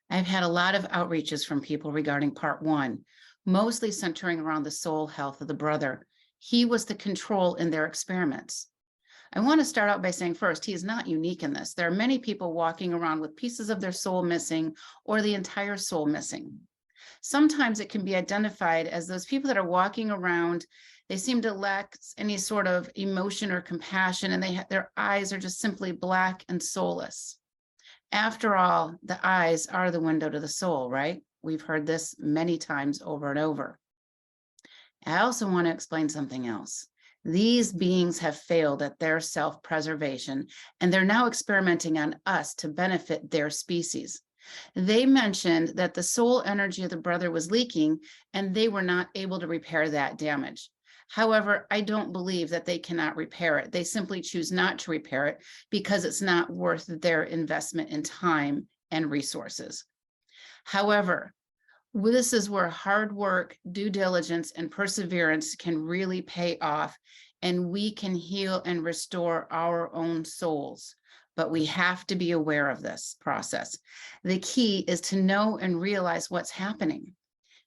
I've had a lot of outreaches from people regarding part one, mostly centering around the soul health of the brother. He was the control in their experiments. I want to start out by saying first, he is not unique in this. There are many people walking around with pieces of their soul missing or the entire soul missing. Sometimes it can be identified as those people that are walking around, they seem to lack any sort of emotion or compassion, and their eyes are just simply black and soulless. After all, the eyes are the window to the soul, right? We've heard this many times over and over. I also want to explain something else. These beings have failed at their self-preservation, and they're now experimenting on us to benefit their species. They mentioned that the soul energy of the brother was leaking, and they were not able to repair that damage. However, I don't believe that they cannot repair it. They simply choose not to repair it because it's not worth their investment in time and resources. However, this is where hard work, due diligence, and perseverance can really pay off, and we can heal and restore our own souls. But we have to be aware of this process. The key is to know and realize what's happening.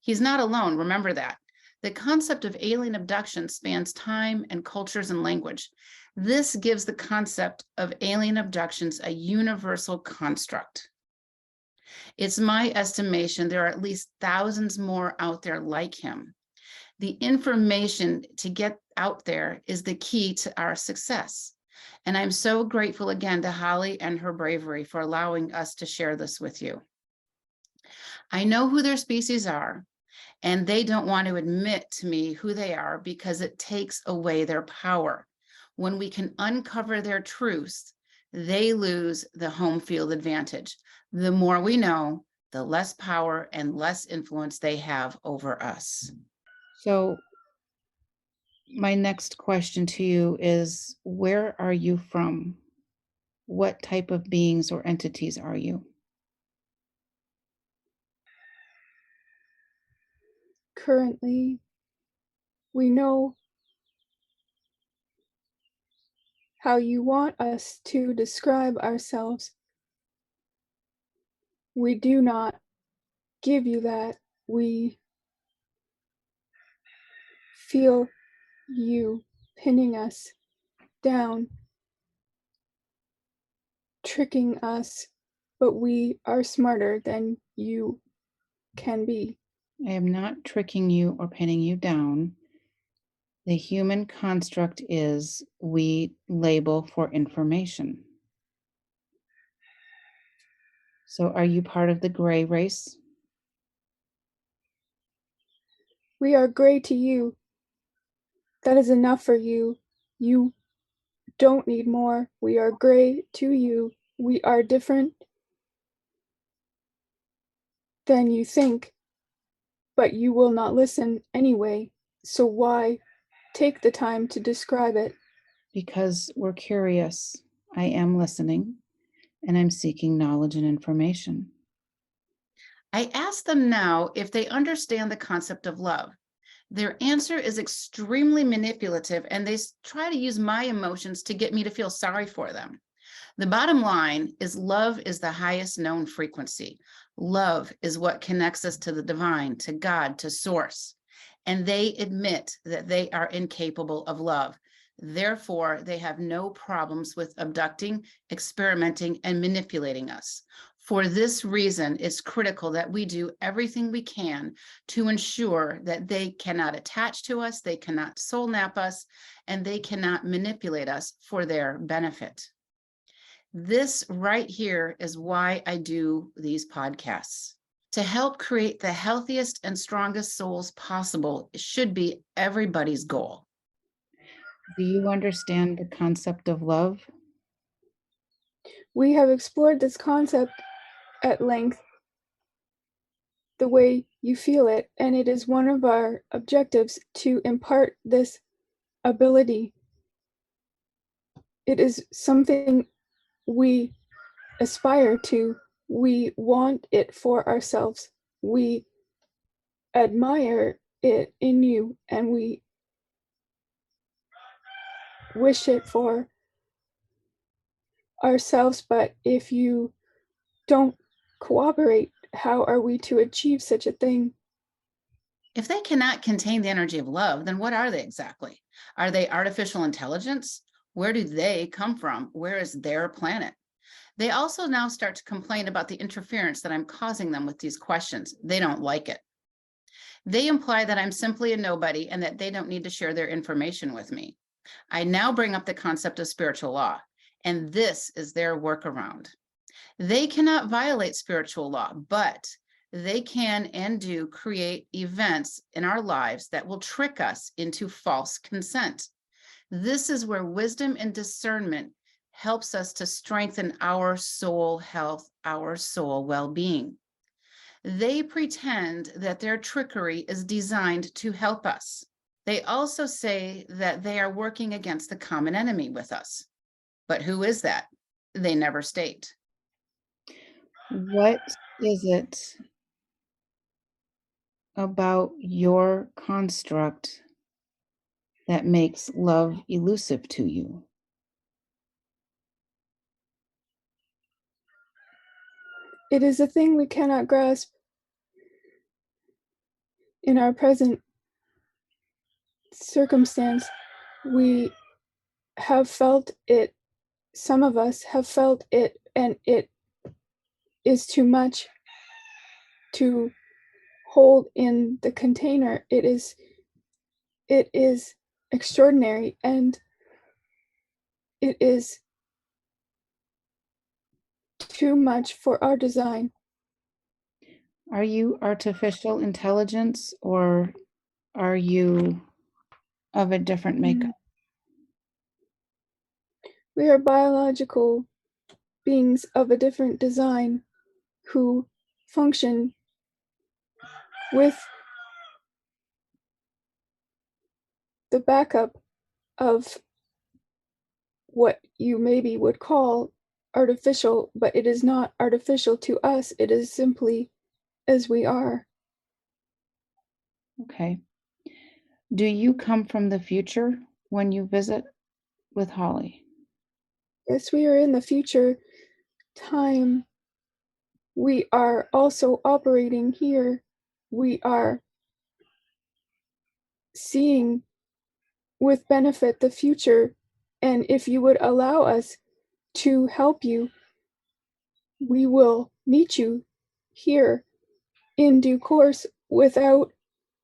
He's not alone, remember that. The concept of alien abduction spans time and cultures and language. This gives the concept of alien abductions a universal construct. It's my estimation there are at least thousands more out there like him. The information to get out there is the key to our success. And I'm so grateful again to Holly and her bravery for allowing us to share this with you. I know who their species are, and they don't want to admit to me who they are because it takes away their power. When we can uncover their truths, they lose the home field advantage. The more we know, the less power and less influence they have over us. So my next question to you is, where are you from? What type of beings or entities are you? Currently, we know how you want us to describe ourselves. We do not give you that. We feel you pinning us down, tricking us, but we are smarter than you can be. I am not tricking you or pinning you down. The human construct is we label for information. So are you part of the gray race? We are gray to you. That is enough for you. You don't need more. We are gray to you. We are different than you think, but you will not listen anyway. So why take the time to describe it? Because we're curious. I am listening, and I'm seeking knowledge and information. I ask them now if they understand the concept of love. Their answer is extremely manipulative, and they try to use my emotions to get me to feel sorry for them. The bottom line is love is the highest known frequency. Love is what connects us to the divine, to God, to source. And they admit that they are incapable of love. Therefore, they have no problems with abducting, experimenting, and manipulating us. For this reason, it's critical that we do everything we can to ensure that they cannot attach to us, they cannot soul nap us, and they cannot manipulate us for their benefit. This right here is why I do these podcasts. To help create the healthiest and strongest souls possible should be everybody's goal. Do you understand the concept of love? We have explored this concept at length, the way you feel it, and it is one of our objectives to impart this ability. It is something we aspire to. We want it for ourselves. We admire it in you, and we wish it for ourselves. But if you don't cooperate how are we to achieve such a thing? If they cannot contain the energy of love, then what are they exactly? Are they artificial intelligence? Where do they come from? Where is their planet? They also now start to complain about the interference that I'm causing them with these questions. They don't like it. They imply that I'm simply a nobody and that they don't need to share their information with me. I now bring up the concept of spiritual law, and this is their workaround. They cannot violate spiritual law, but they can and do create events in our lives that will trick us into false consent. This is where wisdom and discernment helps us to strengthen our soul health, our soul well-being. They pretend that their trickery is designed to help us. They also say that they are working against the common enemy with us. But who is that? They never state. What is it about your construct that makes love elusive to you? It is a thing we cannot grasp in our present circumstance. We have felt it, some of us have felt it, and it is too much to hold in the container. It is extraordinary, and it is too much for our design. Are you artificial intelligence or are you of a different makeup? We are biological beings of a different design who function with the backup of what you maybe would call artificial, but it is not artificial to us. It is simply as we are. Okay. Do you come from the future when you visit with Holly? Yes, we are in the future time. We are also operating here. We are seeing with benefit the future. And if you would allow us to help you, we will meet you here in due course without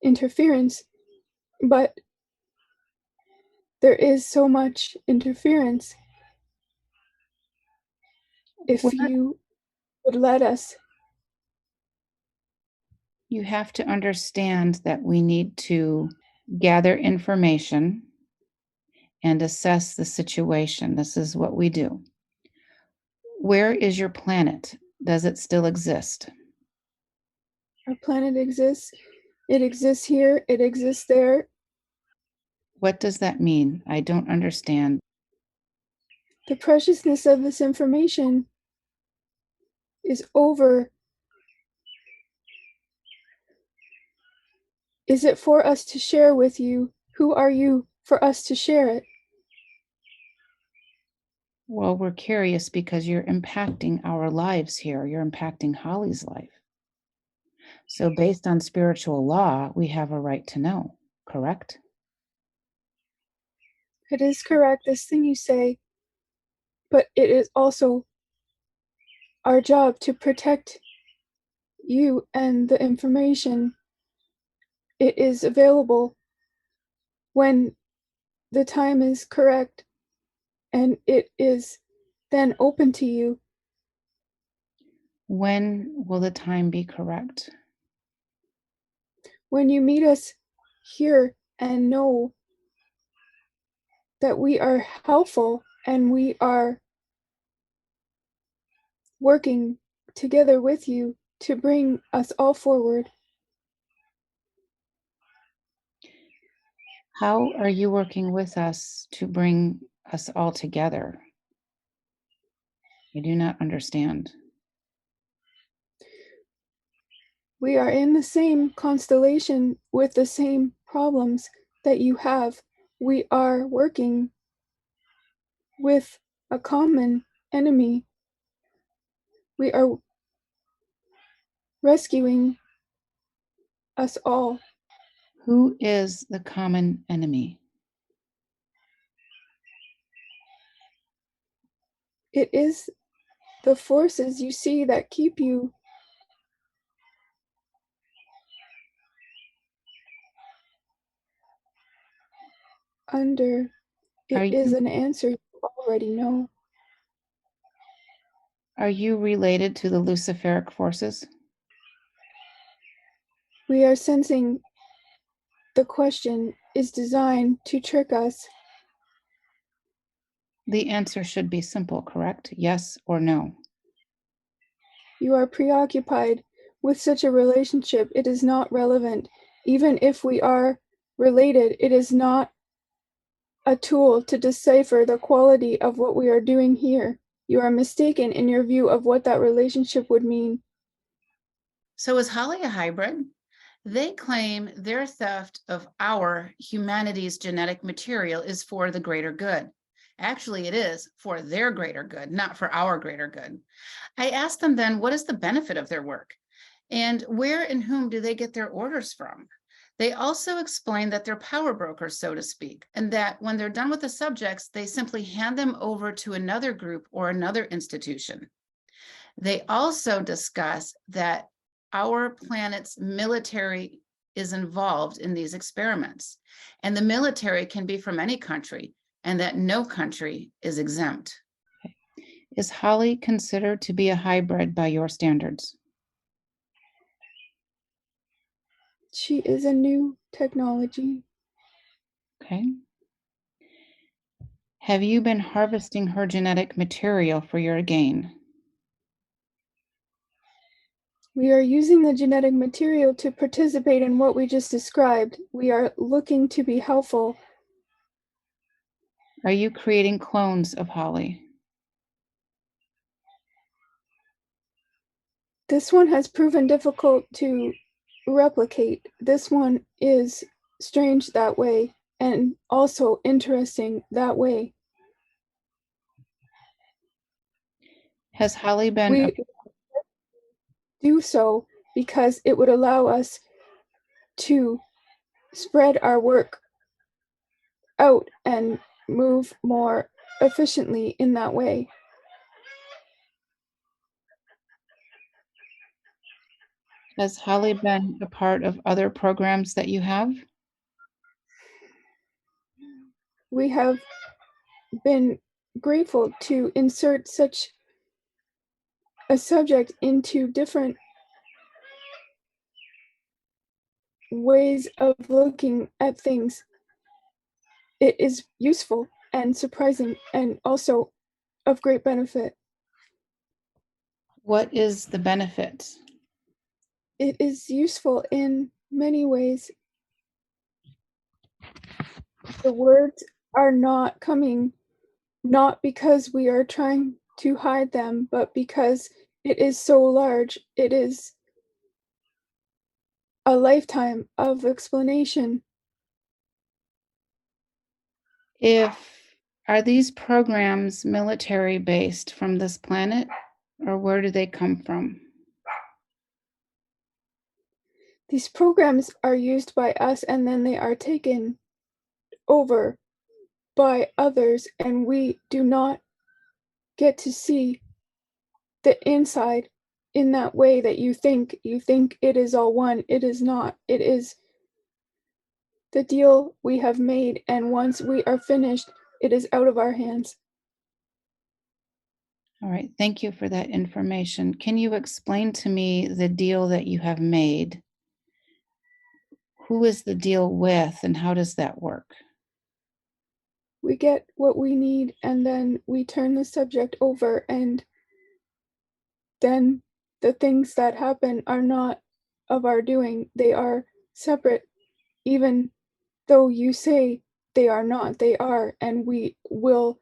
interference. But there is so much interference. If What? you would let us. You have to understand that we need to gather information and assess the situation. This is what we do. Where is your planet? Does it still exist? Our planet exists. It exists here. It exists there. What does that mean? I don't understand. The preciousness of this information is over. Is it for us to share with you? Who are you for us to share it? Well, we're curious because you're impacting our lives here. You're impacting Holly's life. So, based on spiritual law, we have a right to know, correct? It is correct, this thing you say, but it is also our job to protect you and the information. It is available when the time is correct, and it is then open to you. When will the time be correct? When you meet us here and know that we are helpful and we are working together with you to bring us all forward. How are you working with us to bring us all together? I do not understand. We are in the same constellation with the same problems that you have. We are working with a common enemy. We are rescuing us all. Who is the common enemy? It is the forces you see that keep you under. Are It is you, an answer you already know. are you related to the Luciferic forces? We are sensing the question is designed to trick us. The answer should be simple, correct? Yes or no? You are preoccupied with such a relationship. It is not relevant. Even if we are related, it is not a tool to decipher the quality of what we are doing here. You are mistaken in your view of what that relationship would mean. So is Holly a hybrid? They claim their theft of our humanity's genetic material is for the greater good. Actually, it is for their greater good, not for our greater good. I asked them then, what is the benefit of their work? And where and whom do they get their orders from? They also explain that they're power brokers, so to speak, and that when they're done with the subjects, they simply hand them over to another group or another institution. They also discuss that our planet's military is involved in these experiments, and the military can be from any country, and that no country is exempt. Is Holly considered to be a hybrid by your standards? She is a new technology. Okay. Have you been harvesting her genetic material for your gain? We are using the genetic material to participate in what we just described. We are looking to be helpful. Are you creating clones of Holly? This one has proven difficult to replicate. This one is strange that way and also interesting that way. Has Holly been We do so because it would allow us to spread our work out and move more efficiently in that way. has Holly been a part of other programs that you have? We have been grateful to insert such a subject into different ways of looking at things. It is useful and surprising and also of great benefit. What is the benefit? It is useful in many ways. The words are not coming not because we are trying to hide them, but because it is so large. It is a lifetime of explanation. Are these programs military based from this planet, or where do they come from? These programs are used by us and then they are taken over by others, and we do not get to see the inside in that way that you think. You think it is all one. It is not. It is the deal we have made, and once we are finished, it is out of our hands. All right, thank you for that information. Can you explain to me the deal that you have made? Who is the deal with, and how does that work? We get what we need, and then we turn the subject over, and then the things that happen are not of our doing. They are separate, even though you say they are not. They are, and we will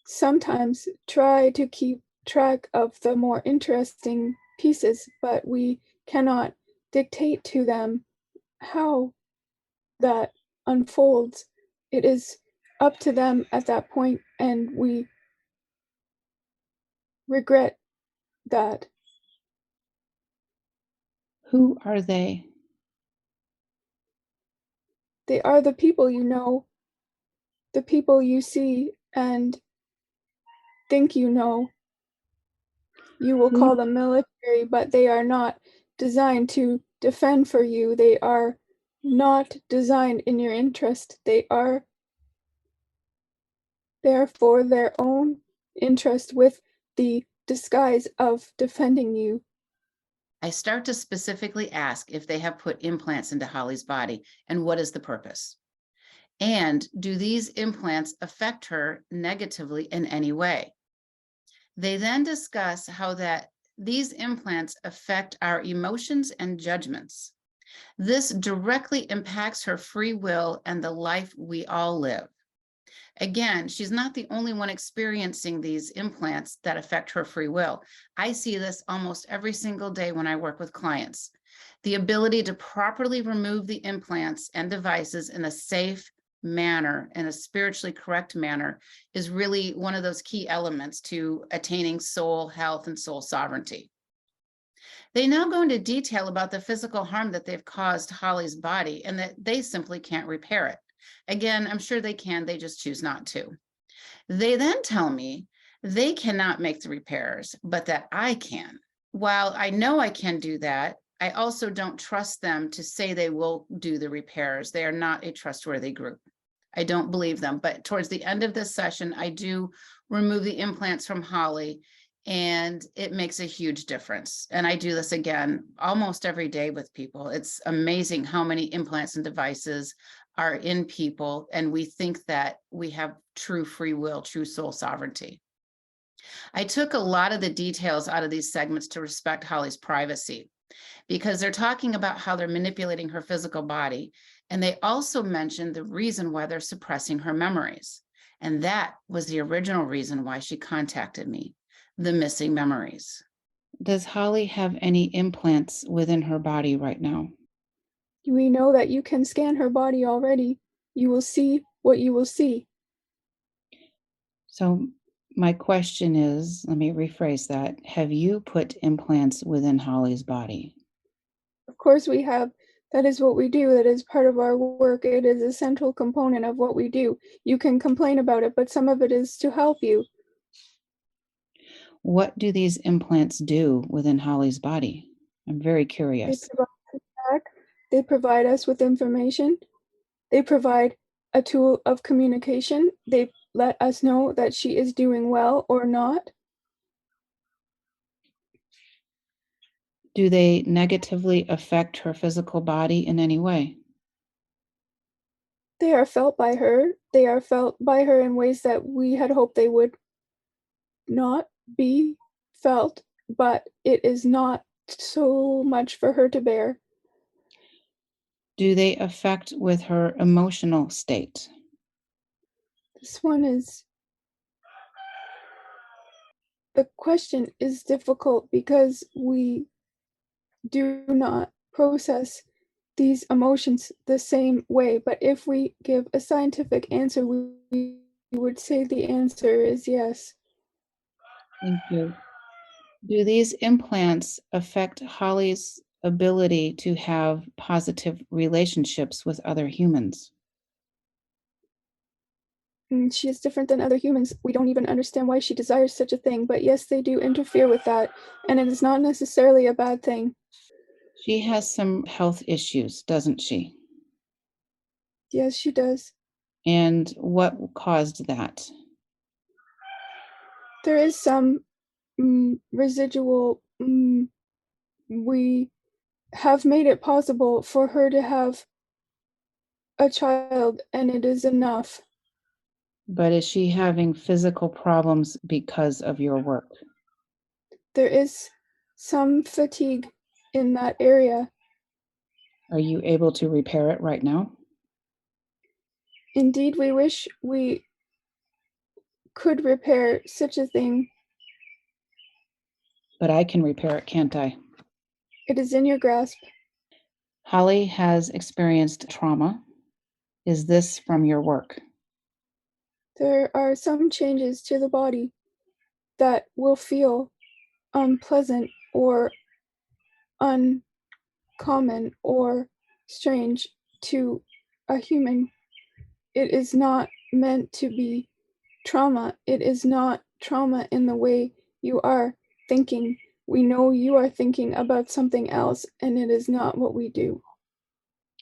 sometimes try to keep track of the more interesting pieces, but we cannot dictate to them how that unfolds. It is up to them at that point, and we regret that. Who are they? They are the people you know, the people you see and think you know. You will Who call them military, but they are not designed to defend for you. They are not designed in your interest. They are there for their own interest with the disguise of defending you. I start to specifically ask if they have put implants into Holly's body and what is the purpose? And do these implants affect her negatively in any way? They then discuss how that these implants affect our emotions and judgments. This directly impacts her free will and the life we all live. Again, she's not the only one experiencing these implants that affect her free will. I see this almost every single day when I work with clients. The ability to properly remove the implants and devices in a safe manner, in a spiritually correct manner, is really one of those key elements to attaining soul health and soul sovereignty. They now go into detail about the physical harm that they've caused Holly's body and that they simply can't repair it. Again, I'm sure they can, they just choose not to. They then tell me they cannot make the repairs, but that I can. While I know I can do that, I also don't trust them to say they will do the repairs. They are not a trustworthy group. I don't believe them, but towards the end of this session, I do remove the implants from Holly, and it makes a huge difference. And I do this again almost every day with people. It's amazing how many implants and devices are in people, and we think that we have true free will, true soul sovereignty. I took a lot of the details out of these segments to respect Holly's privacy, because they're talking about how they're manipulating her physical body. And they also mentioned the reason why they're suppressing her memories. And that was the original reason why she contacted me, the missing memories. Does Holly have any implants within her body right now? We know that you can scan her body already. You will see what you will see. So my question is, let me rephrase that. Have you put implants within Holly's body? Of course, we have. That is what we do. That is part of our work. It is a central component of what we do. You can complain about it, but some of it is to help you. What do these implants do within Holly's body? I'm very They curious. provide feedback. They provide us with information. They provide a tool of communication. They let us know that she is doing well or not. Do they negatively affect her physical body in any way? They are felt by her. They are felt by her in ways that we had hoped they would not be felt, but it is not so much for her to bear. Do they affect with her emotional state? This one is, the question is difficult because we do not process these emotions the same way. But if we give a scientific answer, we would say the answer is yes. Thank you. Do these implants affect Holly's ability to have positive relationships with other humans? And she is different than other humans. We don't even understand why she desires such a thing, but yes, they do interfere with that, and it is not necessarily a bad thing. She has some health issues, doesn't she? Yes, she does. And what caused that? There is some residual. We have made it possible for her to have a child, and it is enough. But is she having physical problems because of your work? There is some fatigue in that area. Are you able to repair it right now? Indeed, we wish we could repair such a thing. But I can repair it, can't I? It is in your grasp. Holly has experienced trauma. Is this from your work? There are some changes to the body that will feel unpleasant or unsafe common or strange to a human. It is not meant to be trauma. It is not trauma in the way you are thinking. We know you are thinking about something else, and it is not what we do.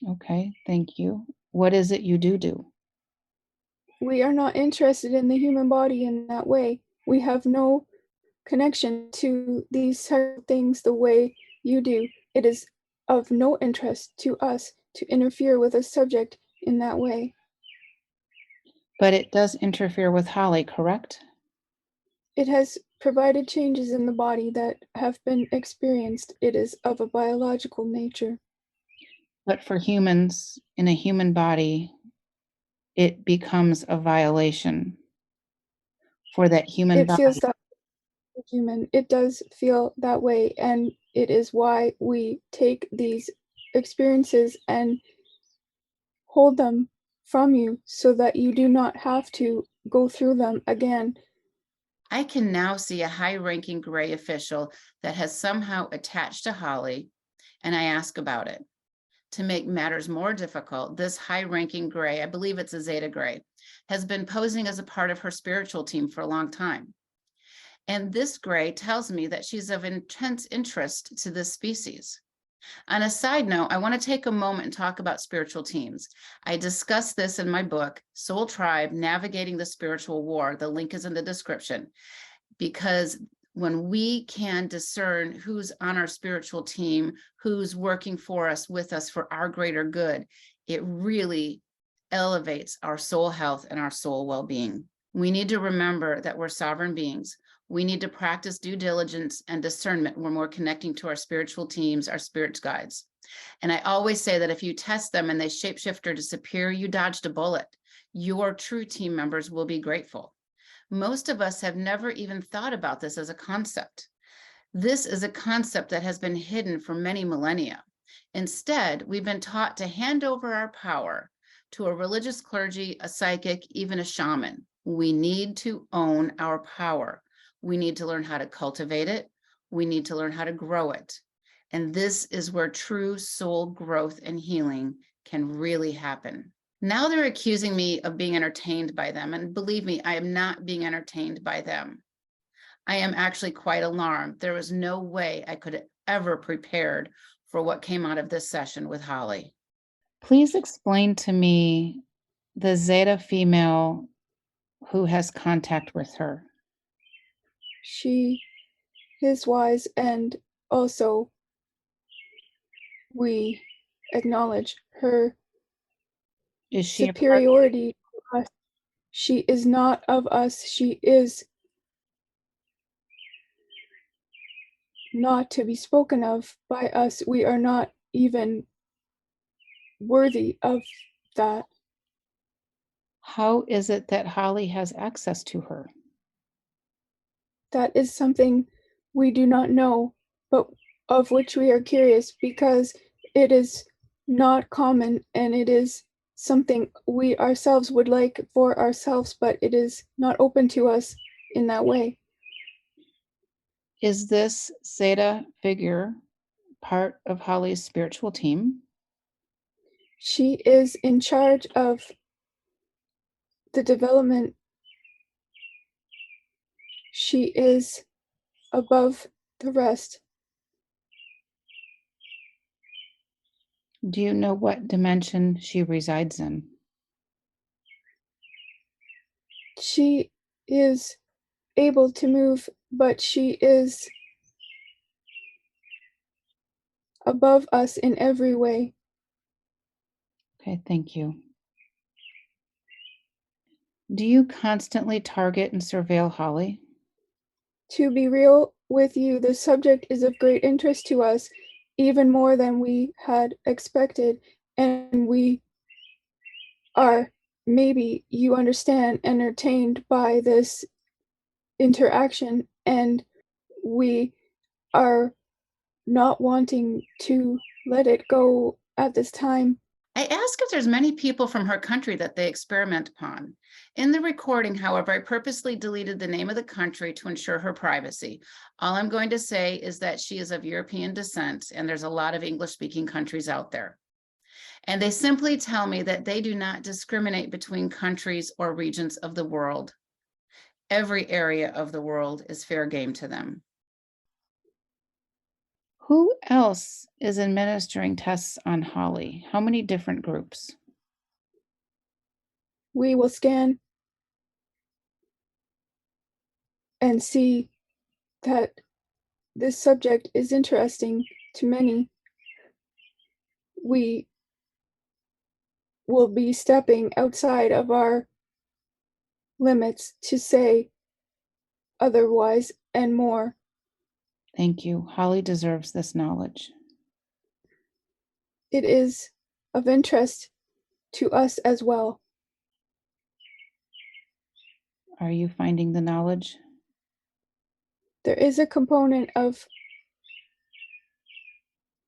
Okay, thank you. What is it you do? We are not interested in the human body in that way. We have no connection to these type of things the way you do. It is of no interest to us to interfere with a subject in that way. But it does interfere with Holly, correct? It has provided changes in the body that have been experienced. It is of a biological nature. But for humans, in a human body, it becomes a violation for that human It body. feels that human. It does feel that way, and it is why we take these experiences and hold them from you so that you do not have to go through them again. I can now see a high-ranking gray official that has somehow attached to Holly, and I ask about it. To make matters more difficult, this high-ranking gray, I believe it's a Zeta gray, has been posing as a part of her spiritual team for a long time. And this gray tells me that she's of intense interest to this species. On a side note, I want to take a moment and talk about spiritual teams. I discuss this in my book, Soul Tribe, Navigating the Spiritual War. The link is in the description, because when we can discern who's on our spiritual team, who's working for us, with us for our greater good, it really elevates our soul health and our soul well-being. We need to remember that we're sovereign beings. We need to practice due diligence and discernment when we're connecting to our spiritual teams, our spirit guides. And I always say that if you test them and they shapeshift or disappear, you dodged a bullet. Your true team members will be grateful. Most of us have never even thought about this as a concept. This is a concept that has been hidden for many millennia. Instead, we've been taught to hand over our power to a religious clergy, a psychic, even a shaman. We need to own our power. We need to learn how to cultivate it. We need to learn how to grow it. And this is where true soul growth and healing can really happen. Now they're accusing me of being entertained by them. And believe me, I am not being entertained by them. I am actually quite alarmed. There was no way I could have ever prepared for what came out of this session with Holly. Please explain to me the Zeta female who has contact with her. She is wise, and also we acknowledge her Is she a part? superiority to us. She is not of us. She is not to be spoken of by us. We are not even worthy of that. How is it that Holly has access to her? That is something we do not know, but of which we are curious because it is not common, and it is something we ourselves would like for ourselves, but it is not open to us in that way. Is this Zeta figure part of Holly's spiritual team? She is in charge of the development. She is above the rest. Do you know what dimension she resides in? She is able to move, but she is above us in every way. Okay, thank you. Do you constantly target and surveil Holly? To be real with you, the subject is of great interest to us, even more than we had expected, and we are, maybe you understand, entertained by this interaction, and we are not wanting to let it go at this time. I ask if there's many people from her country that they experiment upon. In the recording, however, I purposely deleted the name of the country to ensure her privacy. All I'm going to say is that she is of European descent, and there's a lot of English-speaking countries out there. And they simply tell me that they do not discriminate between countries or regions of the world. Every area of the world is fair game to them. Who else is administering tests on Holly? How many different groups? We will scan and see that this subject is interesting to many. We will be stepping outside of our limits to say otherwise and more. Thank you. Holly deserves this knowledge. It is of interest to us as well. Are you finding the knowledge? There is a component of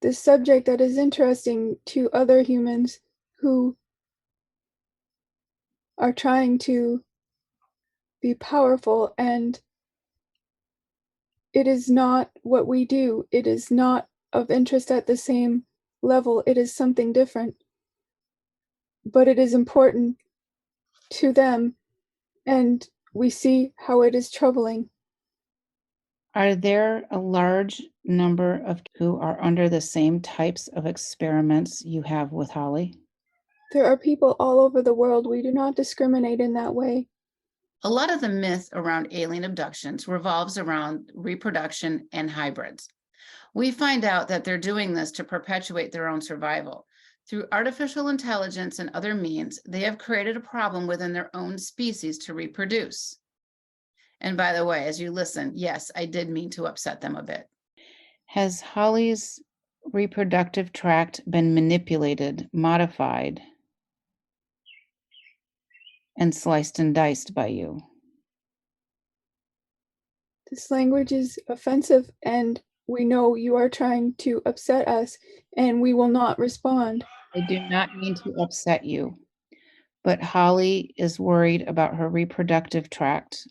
this subject that is interesting to other humans who are trying to be powerful, and it is not what we do. It is not of interest at the same level. It is something different, but it is important to them, and we see how it is troubling. Are there a large number of who are under the same types of experiments you have with Holly? There are people all over the world. We do not discriminate in that way. A lot of the myth around alien abductions revolves around reproduction and hybrids. We find out that they're doing this to perpetuate their own survival. Through artificial intelligence and other means, they have created a problem within their own species to reproduce. And by the way, as you listen, yes, I did mean to upset them a bit. Has Holly's reproductive tract been manipulated, modified, and sliced and diced by you? This language is offensive, and we know you are trying to upset us, and we will not respond. I do not mean to upset you, but Holly is worried about her reproductive tract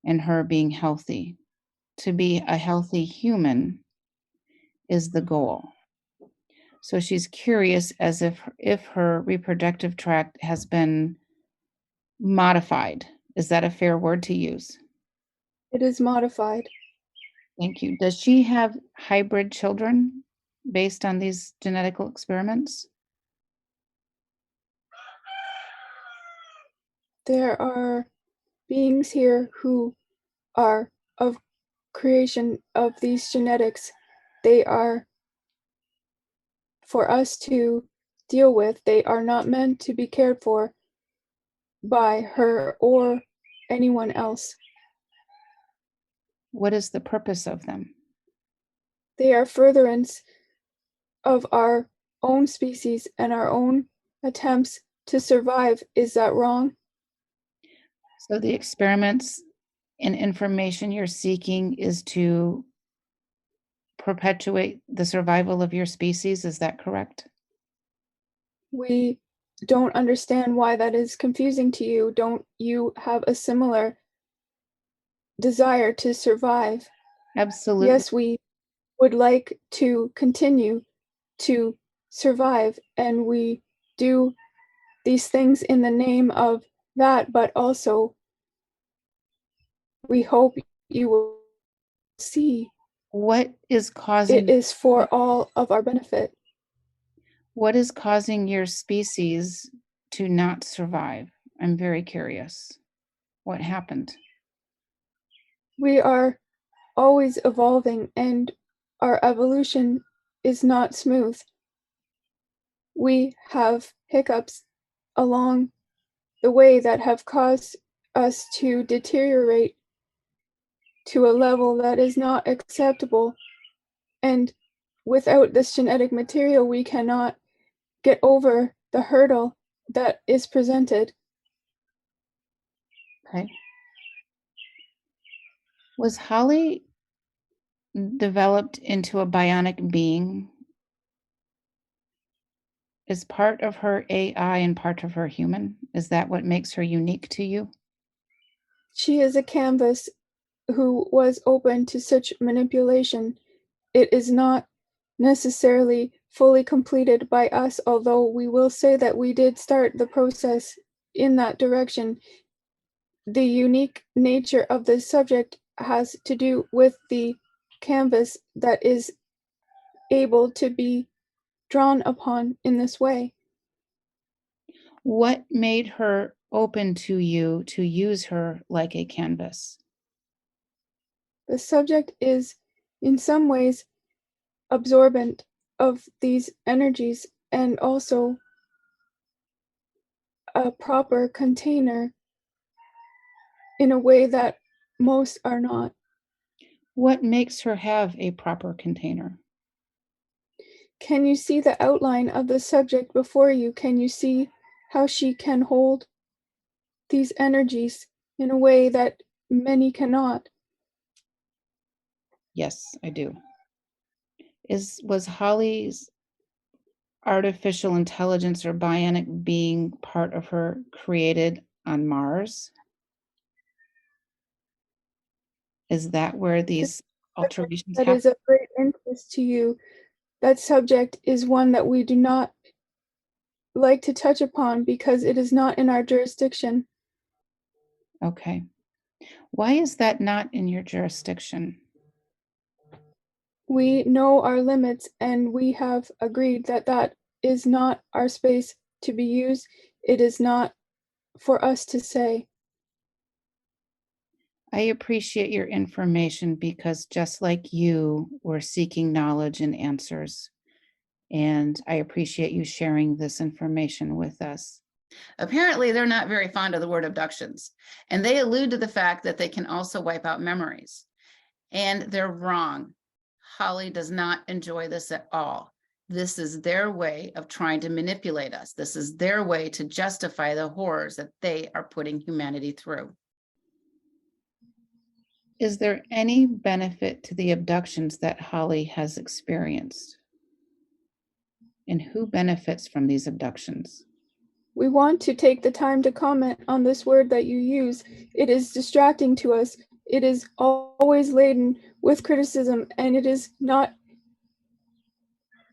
and her being healthy. To be a healthy human is the goal. So she's curious as if her reproductive tract has been modified. Is that a fair word to use? It is modified. Thank you. Does she have hybrid children based on these genetical experiments? There are beings here who are of creation of these genetics. They are for us to deal with. They are not meant to be cared for by her or anyone else. What is the purpose of them? They are furtherance of our own species and our own attempts to survive. Is that wrong? So the experiments and information you're seeking is to perpetuate the survival of your species. Is that correct? We don't understand why that is confusing to you. Don't you have a similar desire to survive? Absolutely. Yes, we would like to continue to survive, and we do these things in the name of that, but also we hope you will see What is it causing is for all of our benefit. what is causing your species to not survive? I'm very curious. What happened? We are always evolving, and our evolution is not smooth. We have hiccups along the way that have caused us to deteriorate to a level that is not acceptable. And without this genetic material, we cannot get over the hurdle that is presented. Okay. Was Holly developed into a bionic being? Is part of her AI and part of her human? Is that what makes her unique to you? She is a canvas who was open to such manipulation. It is not necessarily fully completed by us, although we will say that we did start the process in that direction. The unique nature of the subject has to do with the canvas that is able to be drawn upon in this way. What made her open to you to use her like a canvas? The subject is, in some ways, absorbent of these energies and also a proper container in a way that most are not. What makes her have a proper container? Can you see the outline of the subject before you? Can you see how she can hold these energies in a way that many cannot? Yes, I do. Was Holly's artificial intelligence or bionic being part of her created on Mars? Is that where these alterations That happen? is of great interest to you. That subject is one that we do not like to touch upon because it is not in our jurisdiction. Okay. Why is that not in your jurisdiction? We know our limits and we have agreed that that is not our space to be used. It is not for us to say. I appreciate your information because just like you, we're seeking knowledge and answers. And I appreciate you sharing this information with us. Apparently, they're not very fond of the word abductions, and they allude to the fact that they can also wipe out memories. And they're wrong. Holly does not enjoy this at all. This is their way of trying to manipulate us. This is their way to justify the horrors that they are putting humanity through. Is there any benefit to the abductions that Holly has experienced? And who benefits from these abductions? We want to take the time to comment on this word that you use. It is distracting to us. It is always laden with criticism and it is not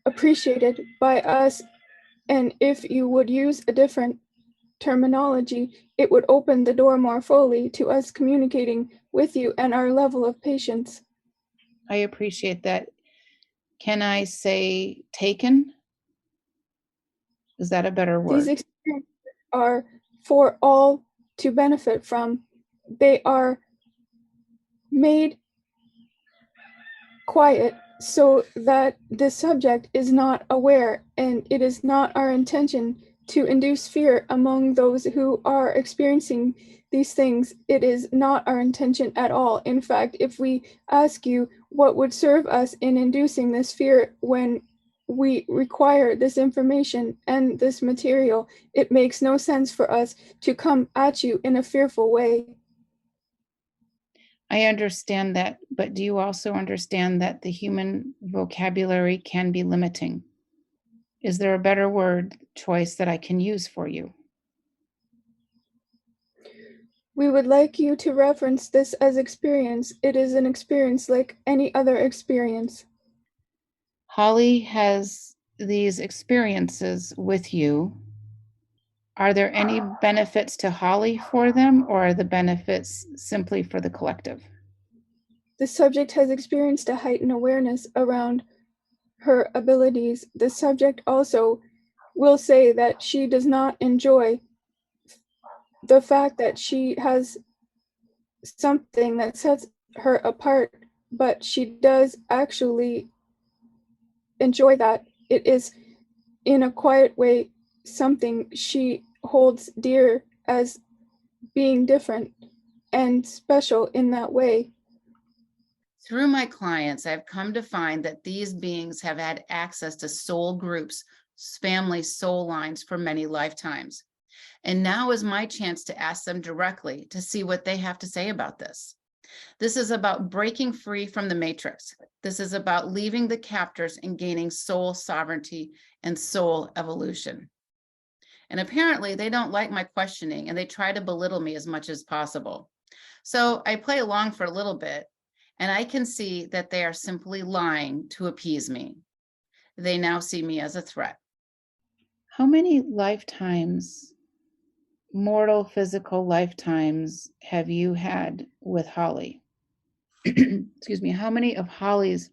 appreciated by us. And if you would use a different terminology, it would open the door more fully to us communicating with you and our level of patience. I appreciate that. Can I say taken? Is that a better These word? experiences are for all to benefit from. They are made quiet so that the subject is not aware, and it is not our intention to induce fear among those who are experiencing these things. It is not our intention at all. In fact, if we ask you what would serve us in inducing this fear when we require this information and this material, it makes no sense for us to come at you in a fearful way. I understand that, but do you also understand that the human vocabulary can be limiting? Is there a better word choice that I can use for you? We would like you to reference this as experience. It is an experience like any other experience. Holly has these experiences with you. Are there any benefits to Holly for them, or are the benefits simply for the collective? The subject has experienced a heightened awareness around her abilities. The subject also will say that she does not enjoy the fact that she has something that sets her apart, but she does actually enjoy that. It is, in a quiet way, something she holds dear as being different and special in that way. Through my clients, I've come to find that these beings have had access to soul groups, family soul lines for many lifetimes. And now is my chance to ask them directly to see what they have to say about this. This is about breaking free from the matrix. This is about leaving the captors and gaining soul sovereignty and soul evolution. And apparently they don't like my questioning and they try to belittle me as much as possible. So I play along for a little bit and I can see that they are simply lying to appease me. They now see me as a threat. How many lifetimes, mortal physical lifetimes, have you had with Holly? Excuse me. How many of Holly's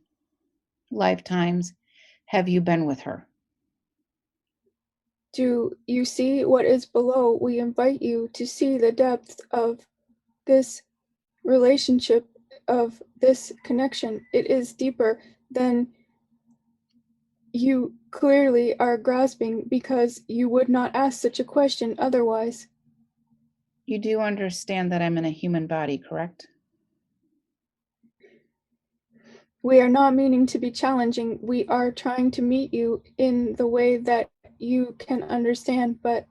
lifetimes have you been with her? Do you see what is below? We invite you to see the depth of this relationship, of this connection. It is deeper than you clearly are grasping, because you would not ask such a question otherwise. You do understand that I'm in a human body, correct? We are not meaning to be challenging. We are trying to meet you in the way that you can understand. But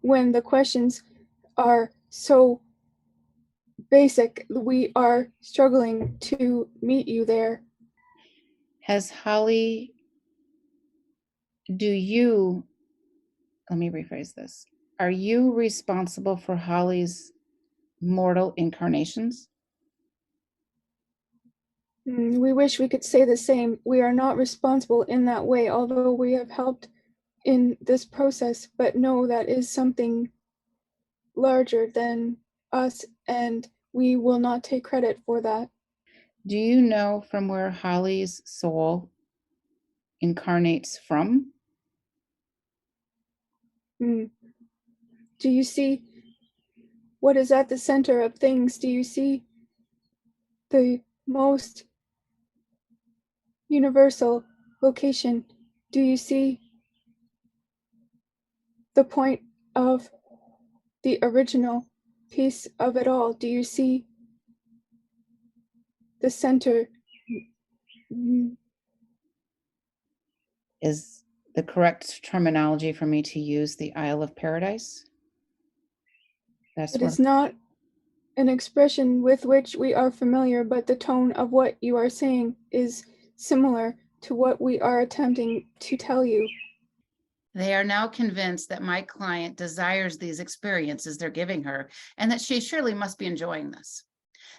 when the questions are so basic, we are struggling to meet you there. Has Holly, let me rephrase this. Are you responsible for Holly's mortal incarnations? We wish we could say the same. We are not responsible in that way, although we have helped in this process, but no, that is something larger than us, and we will not take credit for that. Do you know from where Holly's soul incarnates from? Do you see what is at the center of things? Do you see the most universal location? Do you see the point of the original piece of it all? Do you see the center? Is the correct terminology for me to use the Isle of Paradise? That's It where is not an expression with which we are familiar, but the tone of what you are saying is similar to what we are attempting to tell you. They are now convinced that my client desires these experiences they're giving her and that she surely must be enjoying this.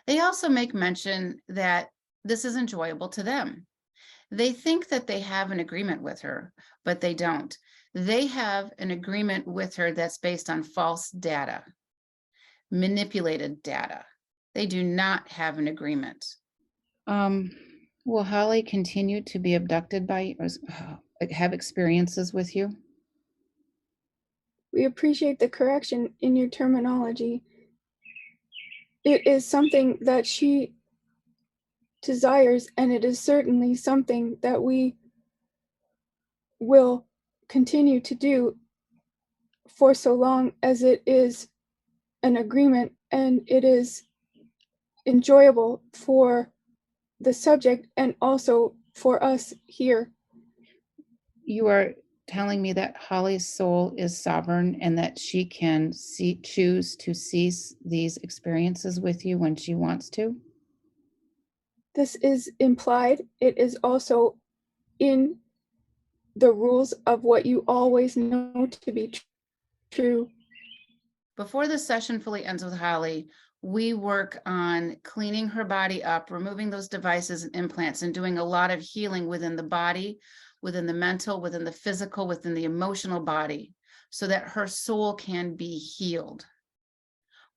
They also make mention that this is enjoyable to them. They think that they have an agreement with her, but they don't. They have an agreement with her that's based on false data, manipulated data. They do not have an agreement. Will Holly continue to be abducted by or have experiences with you? We appreciate the correction in your terminology. It is something that she desires, and it is certainly something that we will continue to do for so long as it is an agreement and it is enjoyable for the subject and also for us here. You are telling me that Holly's soul is sovereign and that she can choose to cease these experiences with you when she wants to? This is implied. It is also in the rules of what you always know to be true. Before the session fully ends with Holly, we work on cleaning her body up, removing those devices and implants, and doing a lot of healing within the body, within the mental, within the physical, within the emotional body, so that her soul can be healed.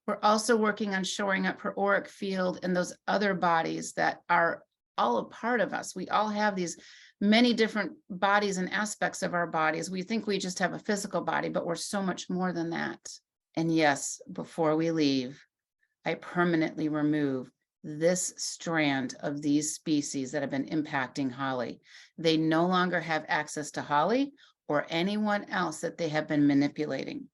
We're also working on shoring up her auric field and those other bodies that are all a part of us. We all have these many different bodies and aspects of our bodies. We think we just have a physical body, but we're so much more than that. And yes, before we leave, I permanently remove this strand of these species that have been impacting Holly. They no longer have access to Holly or anyone else that they have been manipulating.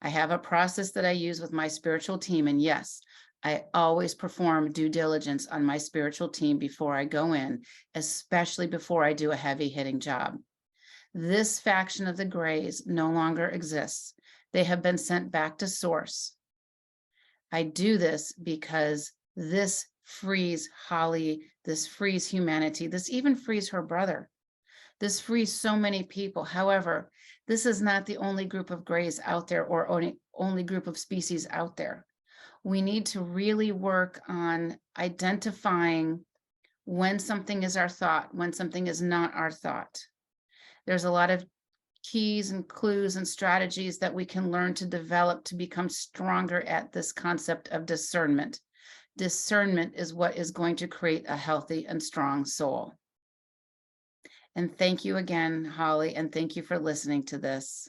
I have a process that I use with my spiritual team. And yes, I always perform due diligence on my spiritual team before I go in, especially before I do a heavy hitting job. This faction of the Greys no longer exists. They have been sent back to source. I do this because This frees Holly, this frees humanity, this even frees her brother. This frees so many people. However, this is not the only group of grays out there or only group of species out there. We need to really work on identifying when something is our thought, when something is not our thought. There's a lot of keys and clues and strategies that we can learn to develop to become stronger at this concept of discernment. Discernment is what is going to create a healthy and strong soul. And thank you again, Holly, and thank you for listening to this.